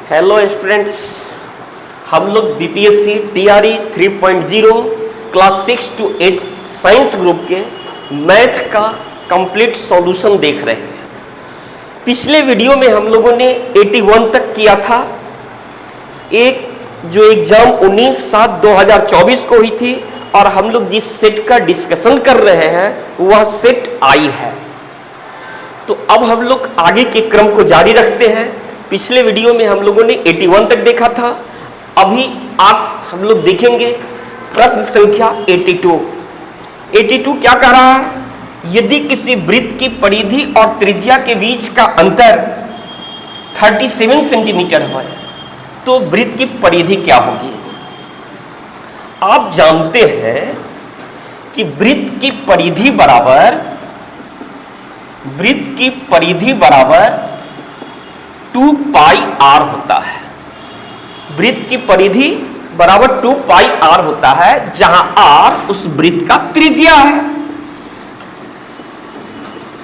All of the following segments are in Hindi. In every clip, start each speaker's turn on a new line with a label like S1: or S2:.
S1: हेलो स्टूडेंट्स, हम लोग BPSC TRE 3.0 class 6 to 8 science group के मैथ का कंप्लीट सॉल्यूशन देख रहे हैं। पिछले वीडियो में हम लोगों ने 81 तक किया था। एक जो एग्जाम 19/7/2024 को हुई थी और हम लोग जिस सेट का डिस्कशन कर रहे हैं वह सेट आई है। तो अब हम लोग आगे के क्रम को जारी रखते हैं। पिछले वीडियो में हम लोगों ने 81 तक देखा था। अभी आज हम लोग देखेंगे प्रश्न संख्या 82। 82 क्या कह रहा है? यदि किसी वृत्त की परिधि और त्रिज्या के बीच का अंतर 37 सेंटीमीटर है तो वृत्त की परिधि क्या होगी? आप जानते हैं कि वृत्त की परिधि बराबर 2 पाई r होता है। वृत्त की परिधि बराबर 2 पाई r होता है, जहां r उस वृत्त का त्रिज्या है।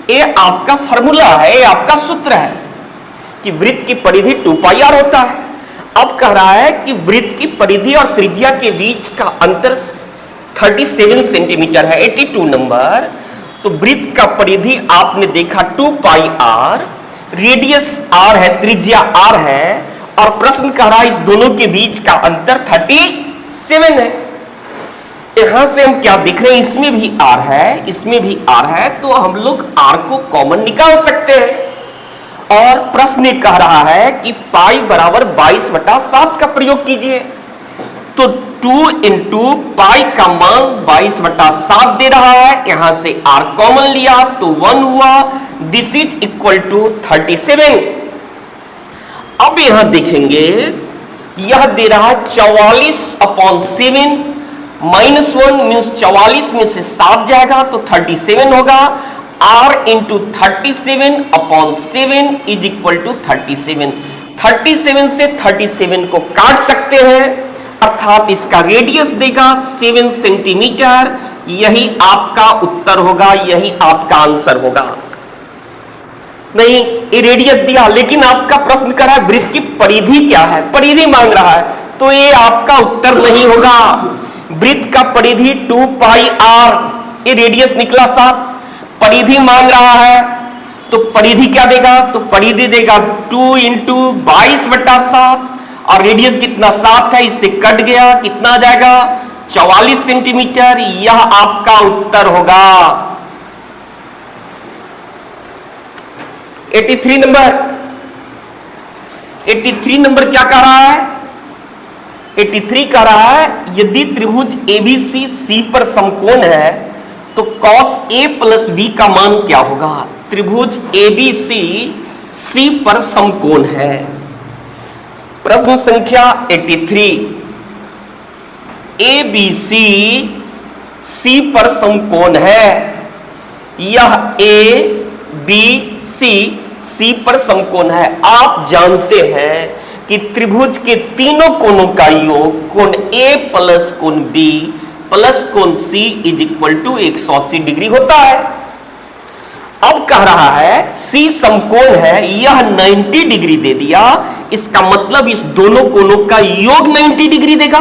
S1: ये आपका फॉर्मूला है, ये आपका सूत्र है कि वृत्त की परिधि 2 पाई r होता है। अब कह रहा है कि वृत्त की परिधि और त्रिज्या के बीच का अंतर 37 सेंटीमीटर है, 82 नंबर। तो वृत्त का परिधि आपने देखा 2 पाई r, रेडियस r है, त्रिज्या r है, और प्रश्न कह रहा है इस दोनों के बीच का अंतर 37 है। यहां से हम क्या देख रहे हैं? इसमें भी r है, इसमें भी r है, तो हम लोग r को कॉमन निकाल सकते हैं। और प्रश्न कह रहा है कि पाई बराबर 22/7 का प्रयोग कीजिए। तो 2 into पाई का मान 22/7 दे रहा है। यहां से r कॉमन लिया तो 1 हुआ। This is equal to 37। अब यहां देखेंगे, यह दे रहा है 44/7 -1 मीन्स 44 में से 7 जाएगा तो 37 होगा। r into 37/7 is equal to 37। 37 से 37 को काट सकते हैं, अर्थात इसका रेडियस देगा 7 सेंटीमीटर। यही आपका उत्तर होगा, यही आपका आंसर होगा। नहीं, ये रेडियस दिया, लेकिन आपका प्रश्न कर रहा है वृत्त की परिधि क्या है, परिधि मांग रहा है, तो ये आपका उत्तर नहीं होगा। वृत्त का परिधि 2 पाई r, ये रेडियस निकला 7, परिधि मांग रहा है तो परिधि क्या देगा? तो परिधि देगा 2 into 22/7, और रेडियस कितना 7 है, इससे कट गया, कितना आ जाएगा? 44 सेंटीमीटर। यह आपका उत्तर होगा। 83 नंबर। 83 नंबर क्या कह रहा है? 83 कह रहा है यदि त्रिभुज ABC C पर समकोण है तो cos A प्लस B का मान क्या होगा? त्रिभुज ABC C पर समकोण है। प्रश्न संख्या 83। ABC C पर समकोण है। यह ABC C पर समकोण है। आप जानते हैं कि त्रिभुज के तीनों कोणों का योग कोण A प्लस कोण B प्लस कोण C is equal to 180 degree होता है। अब कह रहा है C समकोण है, यह 90 डिग्री दे दिया, इसका मतलब इस दोनों कोणों का योग 90 डिग्री देगा।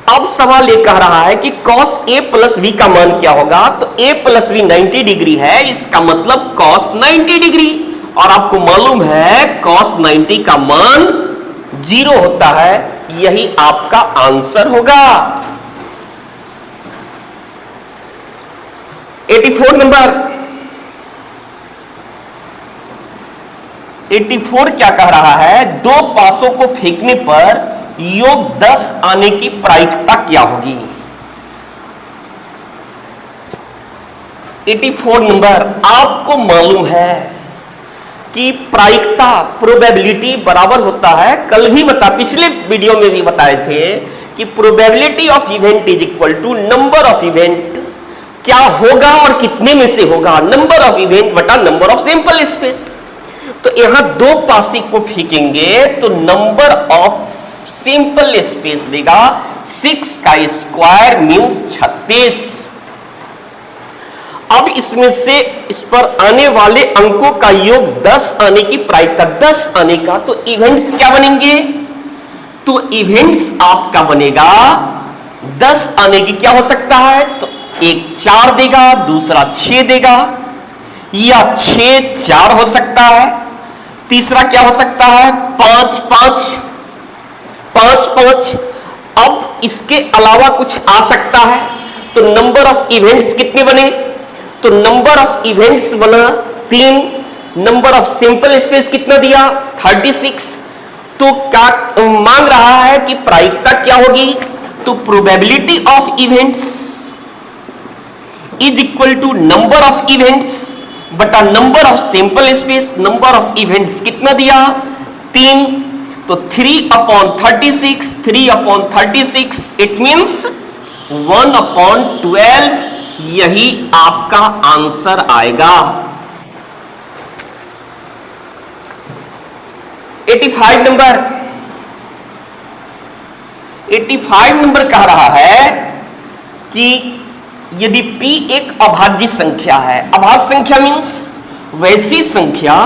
S1: अब सवाल ये कह रहा है कि cos A प्लस B का मान क्या होगा? तो A प्लस B 90 डिग्री है, इसका मतलब cos 90 डिग्री, और आपको मालूम है cos 90 का मान 0 होता है। यही आपका आंसर होगा। 84 नंबर। 84 क्या कह रहा है? दो पासों को फेंकने पर योग 10 आने की प्रायिकता क्या होगी? 84 नंबर। आपको मालूम है कि प्रायिकता प्रोबेबिलिटी बराबर होता है, कल भी पिछले वीडियो में भी बताए थे कि probability of event is equal to number of event. क्या होगा और कितने में से होगा? नंबर ऑफ इवेंट बटा नंबर ऑफ सैंपल स्पेस। तो यहां दो पासी को फेंकेंगे तो नंबर ऑफ सैंपल स्पेस देगा 6 का स्क्वायर मीन्स 36। अब इसमें से इस पर आने वाले अंकों का योग 10 आने की प्रायिकता, 10 आने का, तो इवेंट्स क्या बनेंगे? तो इवेंट्स आपका बनेगा 10 आने की क्या हो सकता है? तो एक 4 देगा, दूसरा 6 देगा, या 6 4 हो सकता है, तीसरा क्या हो सकता है? 5 5 5 5। अब इसके अलावा कुछ आ सकता है, तो नंबर ऑफ इवेंट्स कितने बने? तो नंबर ऑफ इवेंट्स बना 3, नंबर ऑफ सिंपल स्पेस कितना दिया? 36। तो क्या मांग रहा है कि प्रायिकता क्या होगी? तो probability of events is equal to number of events बटा number of sample space. Number of events कितना दिया? 3, तो 3/36, 3/36 इट मींस 1/12, यही आपका आंसर आएगा। 85 नंबर, 85 नंबर कह रहा है कि यदि P एक अभाज्य संख्या है, अभाज्य संख्या मीन्स वैसी संख्या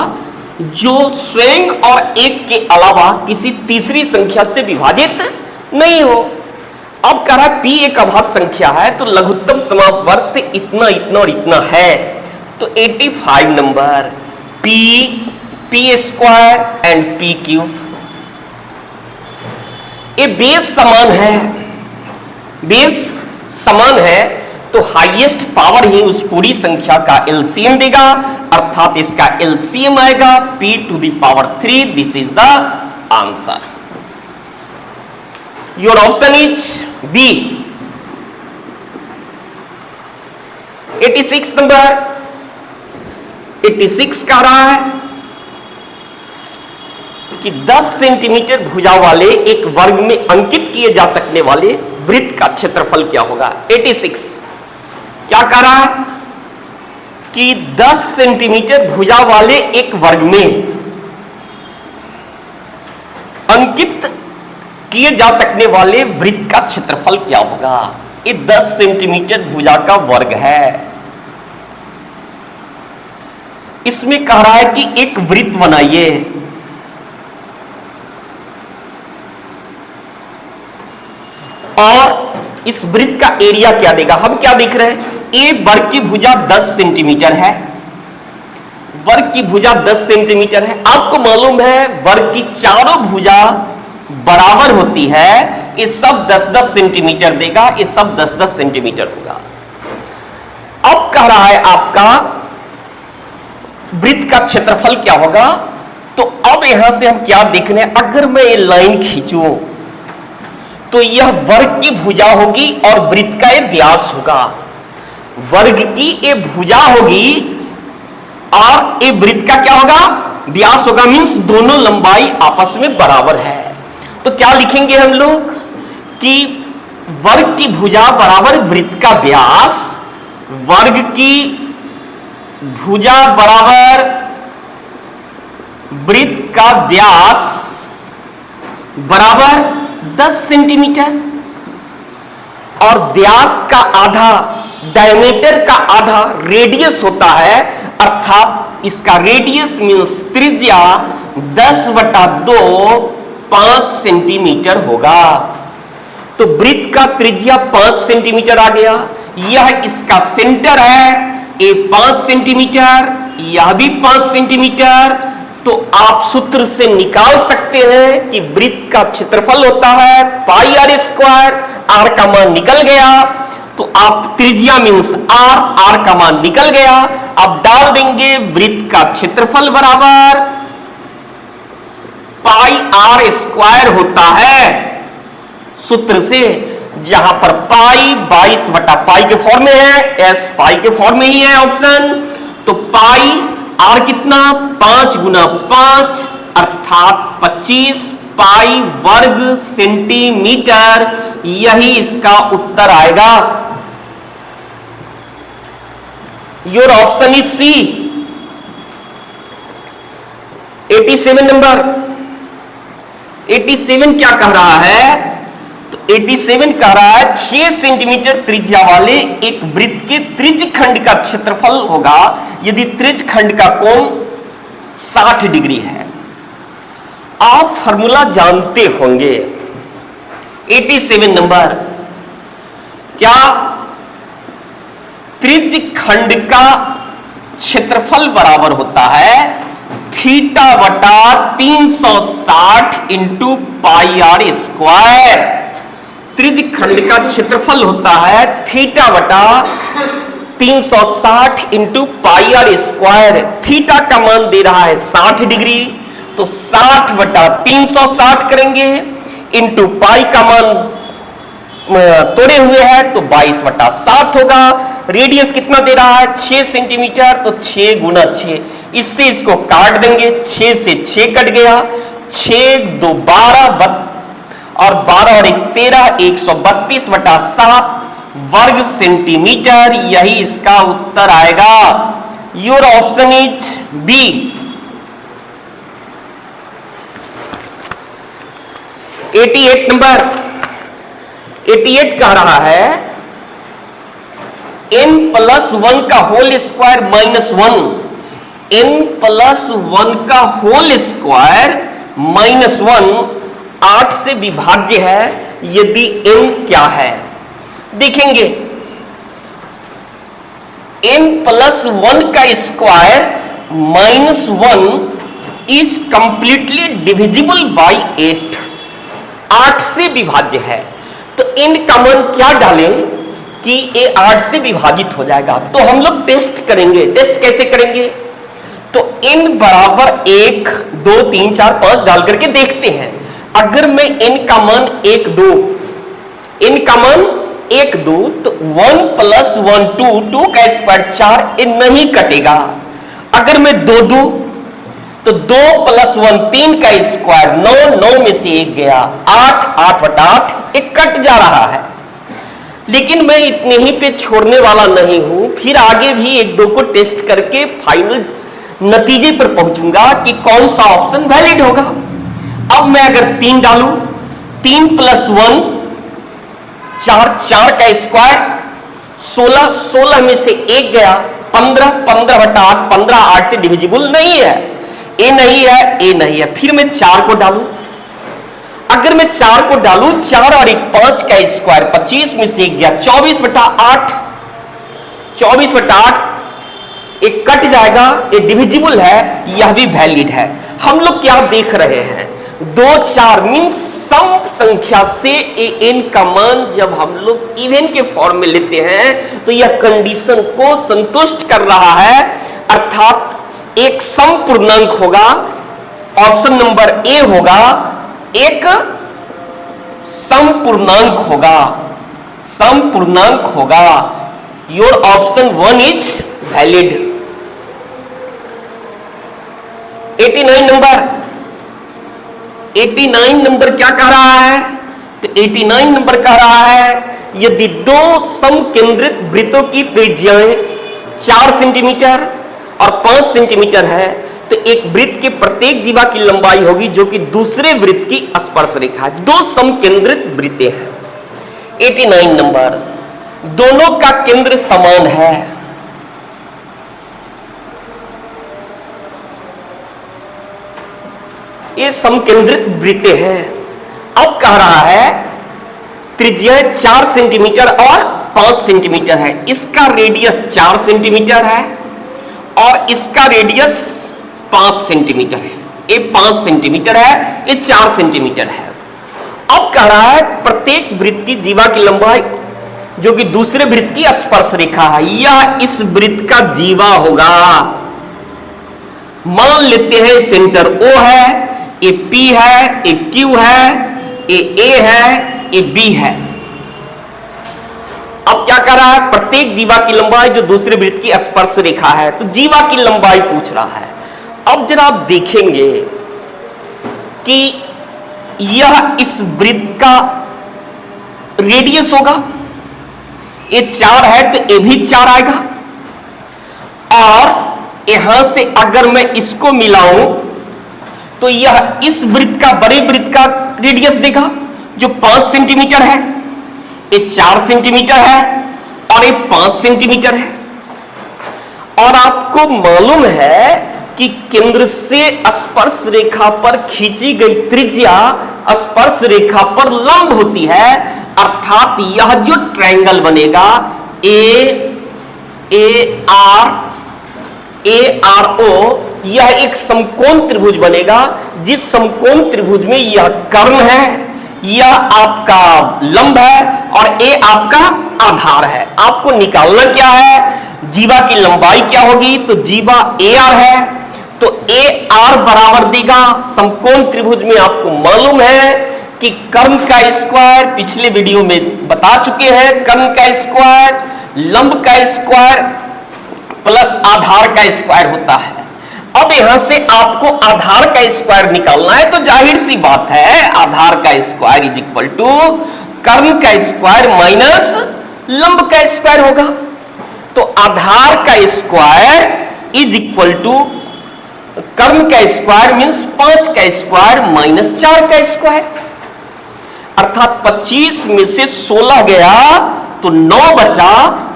S1: जो स्वयं और एक के अलावा किसी तीसरी संख्या से विभाजित नहीं हो। अब कह रहा है P एक अभाज्य संख्या है, तो लघुत्तम समापवर्त इतना इतना और इतना है। तो 85 number P square and P cube, ये बेस समान है, बेस समान है, तो हाईएस्ट पावर ही उस पूरी संख्या का एलसीएम देगा, अर्थात इसका एलसीएम आएगा P to the power 3। This is the answer. Your option is B. 86 number, 86 कह रहा है कि 10 सेंटीमीटर भुजा वाले एक वर्ग में अंकित किए जा सकने वाले वृत्त का क्षेत्रफल क्या होगा? 86 क्या कह रहा है कि 10 सेंटीमीटर भुजा वाले एक वर्ग में अंकित किए जा सकने वाले वृत्त का क्षेत्रफल क्या होगा? ये 10 सेंटीमीटर भुजा का वर्ग है। इसमें कह रहा है कि एक वृत्त बनाइए, और इस वृत्त का एरिया क्या देगा? हम क्या देख रहे हैं? ए वर्ग की भुजा 10 सेंटीमीटर है, वर्ग की भुजा 10 सेंटीमीटर है। आपको मालूम है वर्ग की चारों भुजा बराबर होती है, ये सब 10-10 सेंटीमीटर देगा, ये सब 10-10 सेंटीमीटर होगा। अब कह रहा है आपका वृत्त का क्षेत्रफल क्या होगा? तो अब यहां से हम क्या देख रहे हैं? अगर मैं ये लाइन खींचूं तो यह वर्ग की भुजा होगी और वृत्त का ये व्यास होगा। वर्ग की ये भुजा होगी और ये वृत्त का क्या होगा? व्यास होगा, मींस दोनों लंबाई आपस में बराबर है। तो क्या लिखेंगे हम लोग कि वर्ग की भुजा बराबर वृत्त का व्यास, वर्ग की भुजा बराबर वृत्त का व्यास बराबर 10 सेंटीमीटर, और व्यास का आधा, डायमीटर का आधा रेडियस होता है, अर्थात इसका रेडियस मीन्स त्रिज्या 10/2 5 सेंटीमीटर होगा। तो वृत्त का त्रिज्या 5 सेंटीमीटर आ गया। यह इसका सेंटर है, ये 5 सेंटीमीटर, यह भी 5 सेंटीमीटर। तो आप सूत्र से निकाल सकते हैं कि वृत्त का क्षेत्रफल होता है पाई आर स्क्वायर। आर का मान निकल गया, तो आप त्रिज्या मीन्स आर, आर का मान निकल गया। अब डाल देंगे वृत्त का क्षेत्रफल बराबर पाई आर स्क्वायर होता है सूत्र से, जहां पर पाई 22/पाई के फॉर्म में है, एस पाई के फॉर्म में ही है ऑप्शन। तो पाई आर कितना? 5 × 5 अर्थात 25 पाई वर्ग सेंटीमीटर, यही इसका उत्तर आएगा। Your option is C. 87 number, 87 क्या कह रहा है तो 87 कह रहा है 6 सेंटीमीटर त्रिज्या वाले एक वृत्त के त्रिज्य खंड का क्षेत्रफल होगा यदि त्रिज्य खंड का कोण 60 डिग्री है। आप फॉर्मूला जानते होंगे। 87 नंबर, क्या त्रिज्य खंड का क्षेत्रफल बराबर होता है थीटा बटा 360 इंटू पाई आर स्क्वायर। त्रिज्य खंड का क्षेत्रफल होता है थीटा बटा 360 into pi r square. Theta का मान दे रहा है 60 डिग्री, तो 60 बटा 360 करेंगे, इंटू पाई का मान तोड़े हुए हैं तो 22 बटा 7 होगा। रेडियस कितना दे रहा है 6 सेंटीमीटर, तो 6 गुना 6, इससे इसको काट देंगे, 6 से 6 कट गया, 6 2 12 और 12 और 1 13, 132 बटा 7 वर्ग सेंटीमीटर। यही इसका उत्तर आएगा। Your option is B. 88 number, 88 कह रहा है n+1 का होल स्क्वायर -1, n+1 का होल स्क्वायर -1 8 से विभाज्य है यदि n क्या है। देखेंगे n+1 का square -1 is completely divisible by 8, 8 से विभाज्य है। तो n का मान क्या डालें कि ये 8 से विभाजित हो जाएगा। तो हम लोग टेस्ट करेंगे। टेस्ट कैसे करेंगे? तो n बराबर 1 2 3 4 5 डाल करके देखते हैं। अगर मैं n का मान 1 2, n का मान 1 2, तो 1 + 1 2, 2 का स्क्वायर 4, ये नहीं कटेगा। अगर मैं 2 2, तो 2 + 1 3 का स्क्वायर 9, 9 में से 1 गया 8, 8 बटा 8, एक कट जा रहा है। लेकिन मैं इतने ही पे छोड़ने वाला नहीं हूं, फिर आगे भी 1 2 को टेस्ट करके फाइनल नतीजे पर पहुंचूंगा कि कौन सा ऑप्शन वैलिड होगा। अब मैं अगर 3 डालूं, 3 + 1 4, 4 का स्क्वायर 16, 16 में से 1 गया 15, 15 बटा 8, 15 8 से डिविजिबल नहीं है, ए नहीं है, ए नहीं है। फिर मैं 4 को डालूं, अगर मैं 4 को डालूं, 4 और 1 5 का स्क्वायर 25 में से 1 गया 24 बटा 8, 24 बटा 8 एक कट जाएगा, ये डिविजिबल है, यह भी वैलिड है। हम लोग क्या देख रहे हैं? 2 4 मीन्स सम संख्या से n का मान जब हम लोग इवन के फॉर्म में लेते हैं तो यह कंडीशन को संतुष्ट कर रहा है, अर्थात एक सम पूर्णांक होगा। ऑप्शन नंबर ए होगा, एक सम पूर्णांक होगा, सम पूर्णांक होगा। Your option 1 is valid. 89 number, 89 number क्या कह रहा है? तो 89 नंबर कह रहा है यदि 2 समकेंद्रित वृत्तों की त्रिज्याएं 4 सेंटीमीटर और 5 सेंटीमीटर है तो एक वृत्त के प्रत्येक जीवा की लंबाई होगी जो कि दूसरे वृत्त की स्पर्श रेखा है। 2 समकेंद्रित वृत्तें हैं। 89 नंबर, दोनों का केंद्र समान है। ये समकेंद्रित वृत्तें हैं। अब कह रहा है त्रिज्या 4 सेंटीमीटर और 5 सेंटीमीटर है, इसका रेडियस 4 सेंटीमीटर है और इसका रेडियस 5 सेंटीमीटर है। ये 5 सेंटीमीटर है, ये 4 सेंटीमीटर है। अब कह रहा है प्रत्येक वृत्त की जीवा की लंबाई जो कि दूसरे वृत्त की स्पर्श रेखा है, यह इस वृत्त का जीवा होगा। मान लेते हैं सेंटर O है, ये P है, ये Q है, ये A है, ये B है। अब क्या कर रहा है? प्रत्येक जीवा की लंबाई जो दूसरे वृत्त की स्पर्श रेखा है, तो जीवा की लंबाई पूछ रहा है। अब जरा आप देखेंगे कि यह इस वृत्त का रेडियस होगा, ये 4 है तो ये भी 4 आएगा, और यहां से अगर मैं इसको मिलाऊं तो यह इस वृत्त का, बड़े वृत्त का रेडियस देगा, जो 5 सेंटीमीटर है, ये 4 सेंटीमीटर है और ये 5 सेंटीमीटर है। और आपको मालूम है कि केंद्र से स्पर्श रेखा पर खींची गई त्रिज्या स्पर्श रेखा पर लंब होती है, अर्थात यह जो ट्रायंगल बनेगा ARO, यह एक समकोण त्रिभुज बनेगा। जिस समकोण त्रिभुज में यह कर्ण है, यह आपका लंब है और ए आपका आधार है। आपको निकालना क्या है, जीवा की लंबाई क्या होगी, तो जीवा AR है, तो AR बराबर देगा समकोण त्रिभुज में आपको मालूम है कि कर्ण का स्क्वायर, पिछले वीडियो में बता चुके हैं, कर्ण का स्क्वायर लंब का स्क्वायर प्लस आधार का स्क्वायर होता है। अब यहां से आपको आधार का स्क्वायर निकालना है, तो जाहिर सी बात है आधार का स्क्वायर इज इक्वल टू कर्ण का स्क्वायर माइनस लंब का स्क्वायर होगा। तो आधार का स्क्वायर इज इक्वल टू कर्ण का स्क्वायर मींस 5 का स्क्वायर माइनस 4 का स्क्वायर, अर्थात 25 में से 16 गया तो 9 बचा,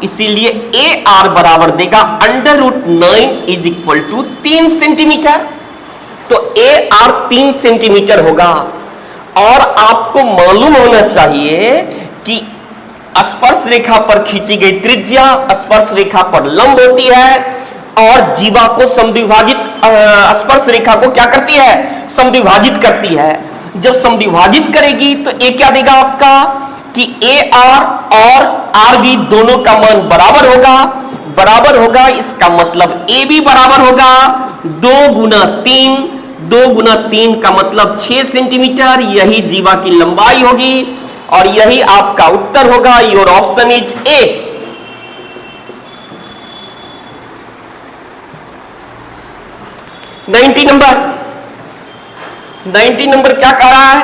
S1: इसीलिए AR बराबर देगा √9 इज इक्वल टू 3 सेंटीमीटर। तो AR 3 सेंटीमीटर होगा। और आपको मालूम होना चाहिए कि स्पर्श रेखा पर खींची गई त्रिज्या स्पर्श रेखा पर लंब होती है और जीवा को समद्विभाजित, स्पर्श रेखा को क्या करती है, समद्विभाजित करती है। जब समद्विभाजित करेगी तो ये क्या देगा आपका कि AR और RB दोनों का मान बराबर होगा। इसका मतलब AB बराबर होगा 2 गुना 3 का मतलब 6 सेंटीमीटर, यही जीवा की लंबाई होगी और यही आपका उत्तर होगा। Your option is A। Ninety number क्या कह रहा है,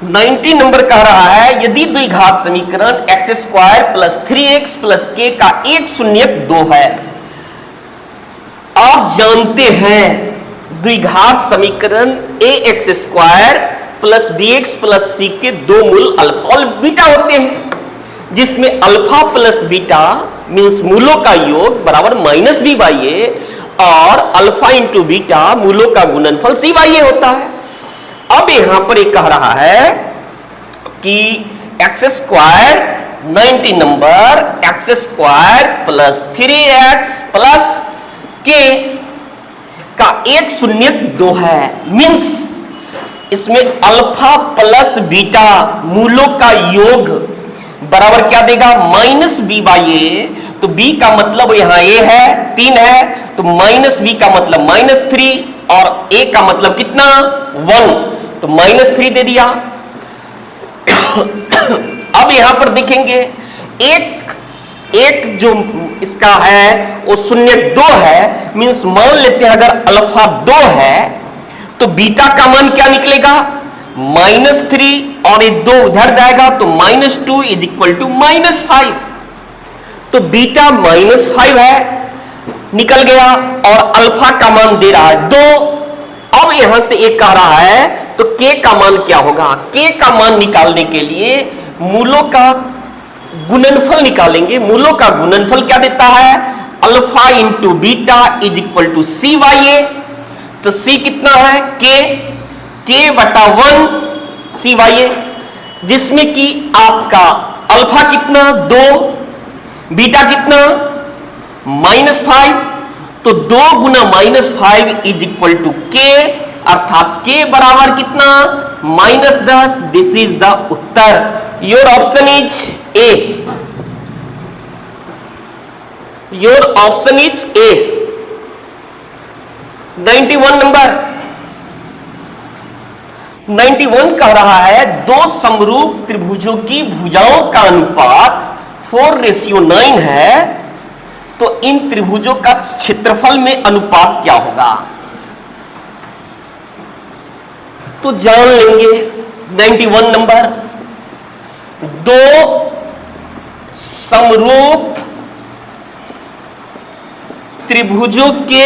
S1: 90 नंबर कह रहा है यदि द्विघात समीकरण x² plus 3x plus k का एक शून्यक 2 है। आप जानते हैं द्विघात समीकरण ax² plus bx plus c के दो मूल अल्फा और बीटा होते हैं, जिसमें अल्फा प्लस बीटा मीन्स मूलों का योग बराबर माइनस b बाई ए और अल्फा इंटू बीटा मूलों का गुणनफल c बाई ए होता है। अब यहां पर एक कह रहा है कि x² 90 number x² plus 3x plus k का एक शून्यक 2 है, मीन्स इसमें अल्फा प्लस बीटा मूलों का योग बराबर क्या देगा माइनस b बाई ए। तो b का मतलब यहां a है 3 है, तो माइनस b का मतलब -3 और a का मतलब कितना 1, तो -3 दे दिया। अब यहां पर देखेंगे एक जो इसका है वो शून्यक 2 है, मीन्स मान लेते हैं अगर अल्फा 2 है तो बीटा का मान क्या निकलेगा -3 और ये 2 उधर जाएगा तो -2 इज इक्वल टू -5। तो बीटा -5 है निकल गया और अल्फा का मान दे रहा है 2। अब यहां से एक कह रहा है तो k का मान क्या होगा, k का मान निकालने के लिए मूलों का गुणनफल निकालेंगे। मूलों का गुणनफल क्या देता है alpha into beta is equal to c by a. तो c कितना है k बटा 1 c बाई ए, जिसमें कि आपका अल्फा कितना 2, बीटा कितना -5, तो 2 गुना -5 इज इक्वल टू k, अर्थात k बराबर कितना -10। This is the Uttar. Your option is a. Your option is a. 91 number 91 कह रहा है दो समरूप त्रिभुजों की भुजाओं का अनुपात 4:9 है, तो इन त्रिभुजों का क्षेत्रफल में अनुपात क्या होगा, तो जान लेंगे। 91 नंबर दो समरूप त्रिभुजों के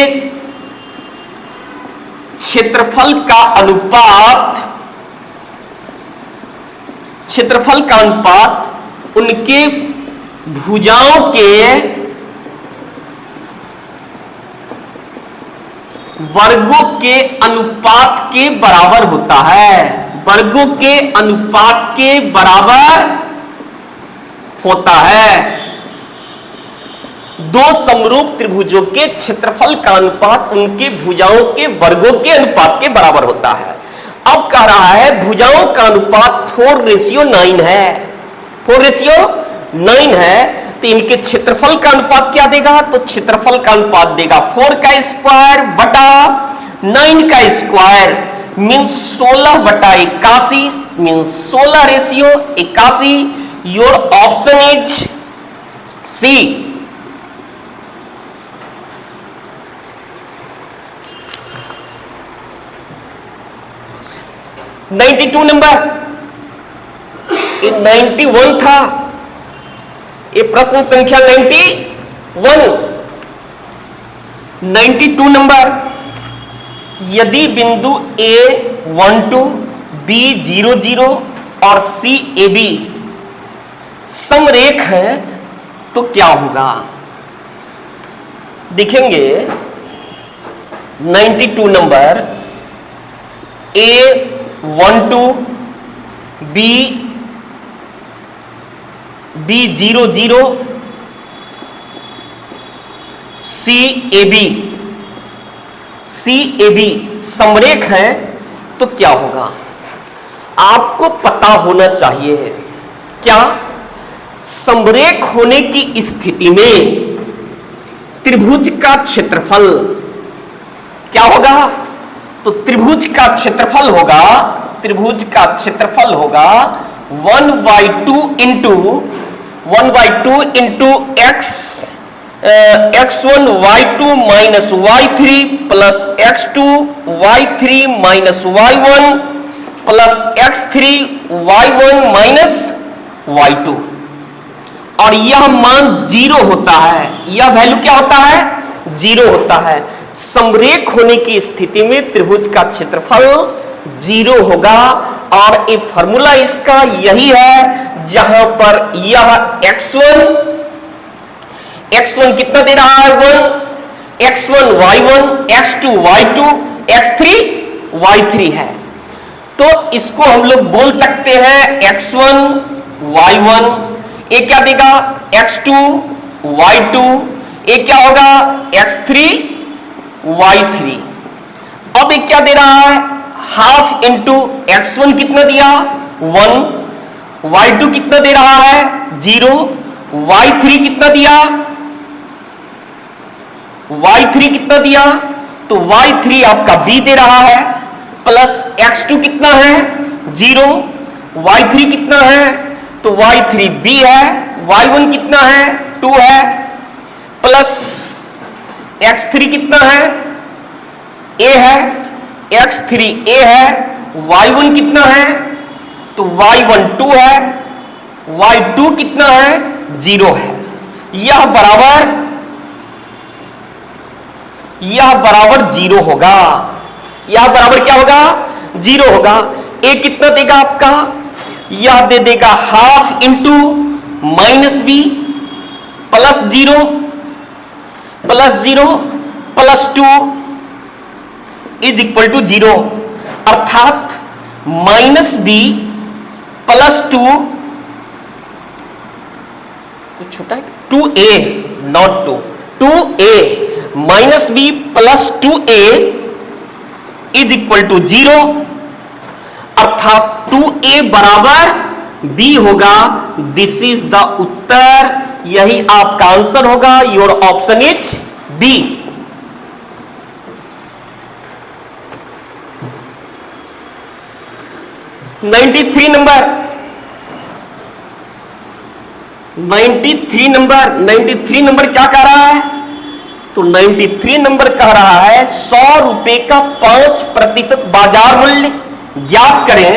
S1: क्षेत्रफल का अनुपात उनके भुजाओं के वर्गों के अनुपात के बराबर होता है। वर्गों के अनुपात के बराबर होता है। दो समरूप त्रिभुजों के क्षेत्रफल का अनुपात उनके भुजाओं के वर्गों के अनुपात के बराबर होता है। अब कह रहा है भुजाओं का अनुपात 4:9 है। 4:9 है तो इनके क्षेत्रफल का अनुपात क्या देगा? तो क्षेत्रफल का अनुपात देगा 4 का स्क्वायर बटा 9 का square means 16/81 means 16:81। Your option is C. Number ये 91 था। ये प्रश्न संख्या 92 नंबर। यदि बिंदु A12, B00 और CAB समरेख है तो क्या होगा? देखेंगे 92 नंबर A12 B00 CAB समरेख है तो क्या होगा? आपको पता होना चाहिए क्या? समरेख होने की स्थिति में त्रिभुज का क्षेत्रफल क्या होगा? तो त्रिभुज का क्षेत्रफल होगा 1/2 into x1 y2 minus y3 plus x2 y3 minus y1 plus x3 y1 minus y2। और यह मान 0 होता है। यह वैल्यू क्या होता है? 0 होता है। समरेख होने की स्थिति में त्रिभुज का क्षेत्रफल 0 होगा। और ये फॉर्मूला इसका यही है जहां पर यह x1 कितना दे रहा है? 1, x1 y1, x2 y2, x3 y3 है। तो इसको हम लोग बोल सकते हैं x1 y1, ये क्या देगा? x2 y2, ये क्या होगा? x3 y3। अब ये क्या दे रहा है? हाफ इंटू x1 कितना दिया? 1, y2 कितना दे रहा है? 0, y3 कितना दिया? y3 कितना दिया? तो y3 आपका b दे रहा है प्लस x2 कितना है? 0, y3 कितना है? तो y3 b है, y1 कितना है? 2 है प्लस x3 कितना है? a है, x3 a है, y1 कितना है? तो y1 2 है, y2 कितना है? 0 है। यह बराबर 0 होगा। यह बराबर क्या होगा? 0 होगा। a कितना देगा आपका? यह दे देगा half into minus b plus 0 plus 2 is equal to 0, अर्थात माइनस b प्लस 2 कुछ छोटा है 2a not 2a minus b plus 2a is equal to 0, अर्थात 2a बराबर b होगा। दिस इज द उत्तर। यही आपका आंसर होगा। Your option is B. Number 93 number क्या कह रहा है? तो 93 नंबर कह रहा है 100 रुपए का 5% बाजार मूल्य ज्ञात करें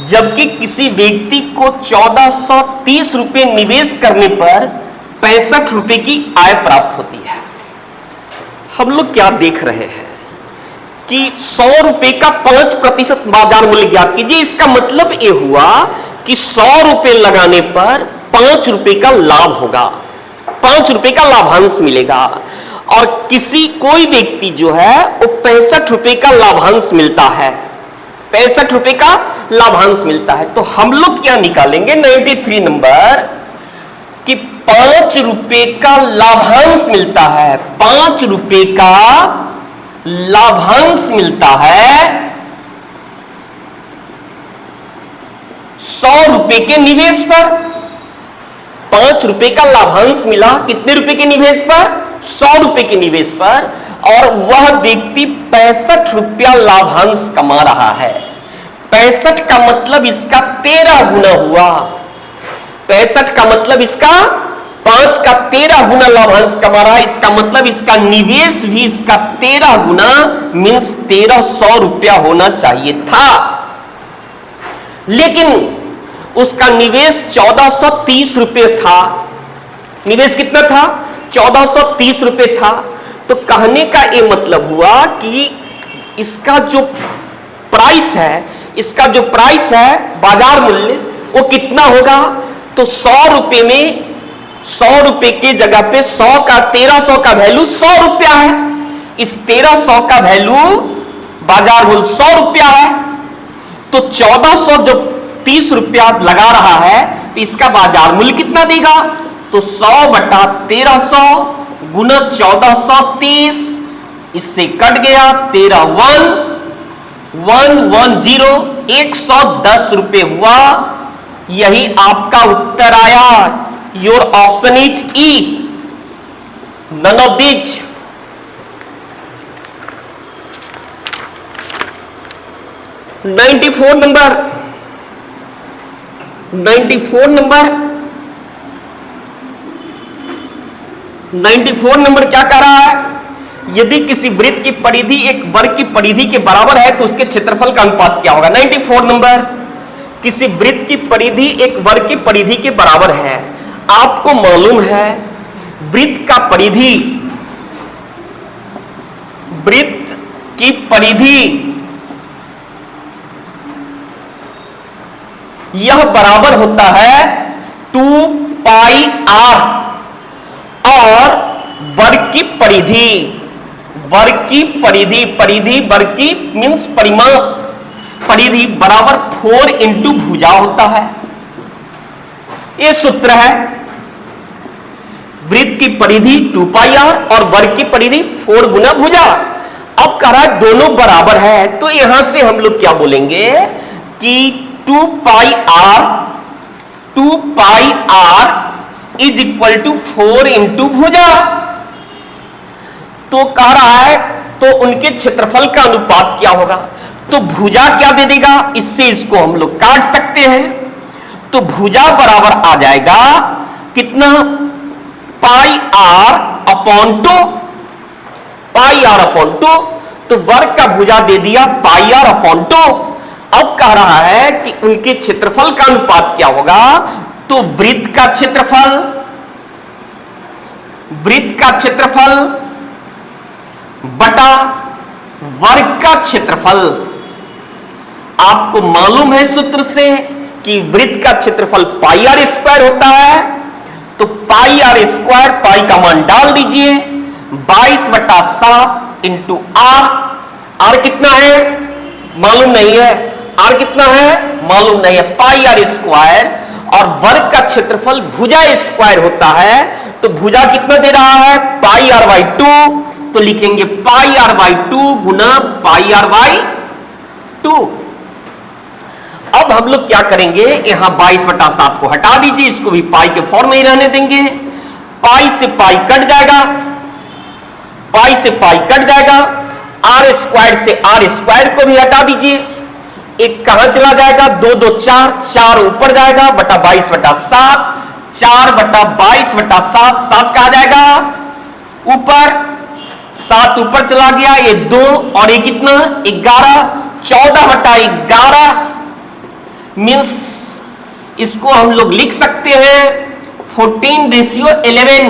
S1: जबकि किसी व्यक्ति को 1430 रुपए निवेश करने पर 65 रुपए की आय प्राप्त होती है। हम लोग क्या देख रहे हैं? कि 100 रुपए का 5% बाजार मूल्य ज्ञात कीजिए। इसका मतलब यह हुआ कि 100 रुपए लगाने पर 5 रुपए का लाभ होगा, 5 रुपए का लाभांश मिलेगा। और कोई व्यक्ति जो है वो 65 रुपए का लाभांश मिलता है, 65 रुपए का लाभांश मिलता है। तो हम लोग क्या निकालेंगे 93 नंबर कि 5 रुपए का लाभांश मिलता है, 5 रुपए का लाभांश मिलता है 100 रुपए के निवेश पर। 5 रुपए का लाभांश मिला कितने रुपए के निवेश पर? 100 रुपए के निवेश पर। और वह व्यक्ति 65 रुपया लाभांश कमा रहा है। 65 का मतलब इसका 13 गुना हुआ। 65 का मतलब इसका 5 का 13 गुना लाभांश कमा रहा है। इसका मतलब इसका निवेश भी इसका 13 गुना मीन्स 1300 रुपया होना चाहिए था, लेकिन उसका निवेश 1430 रुपये था। निवेश कितना था? 1430 रुपये था। तो कहने का यह मतलब हुआ कि इसका जो प्राइस है, इसका जो प्राइस है बाजार मूल्य वो कितना होगा? तो 100 रुपये में 100 रुपये के जगह पे 100 का 1300 का वैल्यू 100 रुपया है। इस 1300 का वैल्यू बाजार मूल्य 100 रुपया है। तो 1400 जब 30 रुपया लगा रहा है तो इसका बाजार मूल्य कितना देगा? तो 100 बटा 1300 गुना 1430, इससे कट गया 13 110 110 रुपये हुआ। यही आपका उत्तर आया। Your option is E, none of this. Number 94 number क्या कह रहा है? यदि किसी वृत्त की परिधि एक वर्ग की परिधि के बराबर है तो उसके क्षेत्रफल का अनुपात क्या होगा? 94 नंबर, किसी वृत्त की परिधि एक वर्ग की परिधि के बराबर है। आपको मालूम है वृत्त का परिधि, वृत्त की परिधि यह बराबर होता है 2 पाई आर, और वर्ग की परिधि, वर्ग की परिधि, परिधि वर्ग की मीन्स परिमाप, परिधि बराबर 4 इंटू भुजा होता है। यह सूत्र है। वृत्त की परिधि 2 पाई आर और वर्ग की परिधि 4 गुना भुजा। अब कह रहा है दोनों बराबर है, तो यहां से हम लोग क्या बोलेंगे कि 2 pi r is equal to 4 into भुजा। तो कह रहा है तो उनके क्षेत्रफल का अनुपात क्या होगा? तो भुजा क्या दे देगा? इससे इसको हम लोग काट सकते हैं। तो भुजा बराबर आ जाएगा कितना? Pi r upon 2, pi r upon 2। तो वर्ग का भुजा दे दिया पाई आर अपॉन 2। अब कह रहा है कि उनके क्षेत्रफल का अनुपात क्या होगा? तो वृत्त का क्षेत्रफल, वृत्त का क्षेत्रफल बटा वर्ग का क्षेत्रफल। आपको मालूम है सूत्र से कि वृत्त का क्षेत्रफल पाई आर स्क्वायर होता है। तो पाई आर स्क्वायर, पाई का मान डाल दीजिए, 22/7 इंटू आर। आर कितना है मालूम नहीं है, आर कितना है मालूम नहीं है, पाई आर स्क्वायर। और वर्ग का क्षेत्रफल भुजा स्क्वायर होता है। तो भुजा कितना दे रहा है? Pi r by 2। तो लिखेंगे पाई आर बाई 2 गुना पाई आर बाई 2। अब हम लोग क्या करेंगे, यहां 22/7 को हटा दीजिए, इसको भी पाई के फॉर्म में ही रहने देंगे। पाई से पाई कट जाएगा, पाई से पाई कट जाएगा। आर स्क्वायर से आर स्क्वायर को भी हटा दीजिए। एक कहां चला जाएगा? 2 2 4, 4 ऊपर जाएगा बटा 22/7, 4 बटा 22/7, 7 कहा जाएगा ऊपर, 7 ऊपर चला गया। ये 2 और ये कितना 11, 14/11 मीन्स इसको हम लोग लिख सकते हैं 14:11।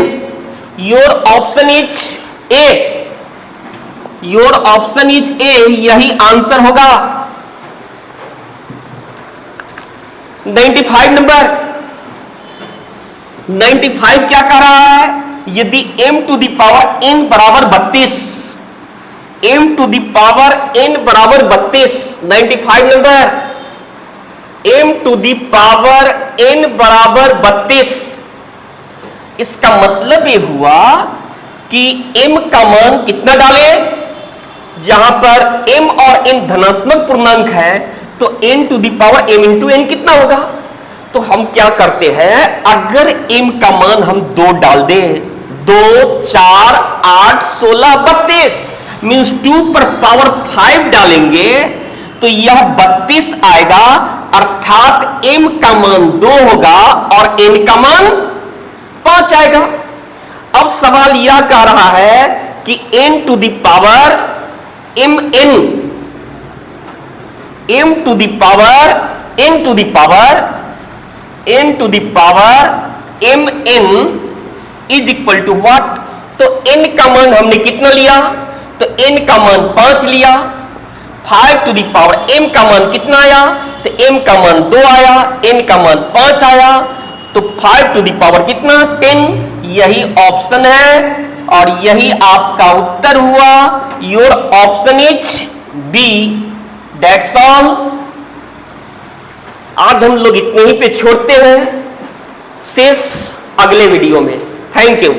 S1: Your option is a, your option is a, यही आंसर होगा। 95 नंबर, 95 क्या कह रहा है? यदि m to the power n बराबर 32, m to the power n बराबर 32, 95 number, m to the power n बराबर 32, इसका मतलब ये हुआ कि m का मान कितना डाले? जहां पर m और n धनात्मक पूर्णांक है तो n to the power m into n कितना होगा? तो हम क्या करते हैं, अगर m का मान हम 2 डाल दें, 2, 4, 8, 16, 32 मीन्स 2 पर पावर 5 डालेंगे तो यह 32 आएगा, अर्थात m का मान 2 होगा और n का मान 5 आएगा। अब सवाल यह कह रहा है कि n to the power mn, m to the power n to the power n to the power mn is equal to what? तो n का मान हमने कितना लिया? तो n का मान 5 लिया। 5 टू द पावर m का मान कितना आया? तो m का मान 2 आया, n का मान 5 आया, तो 5 टू द पावर कितना? 10। यही ऑप्शन है और यही आपका उत्तर हुआ। Your option is B. That's all. आज हम लोग इतने ही पे छोड़ते हैं, शेष अगले वीडियो में। Thank you.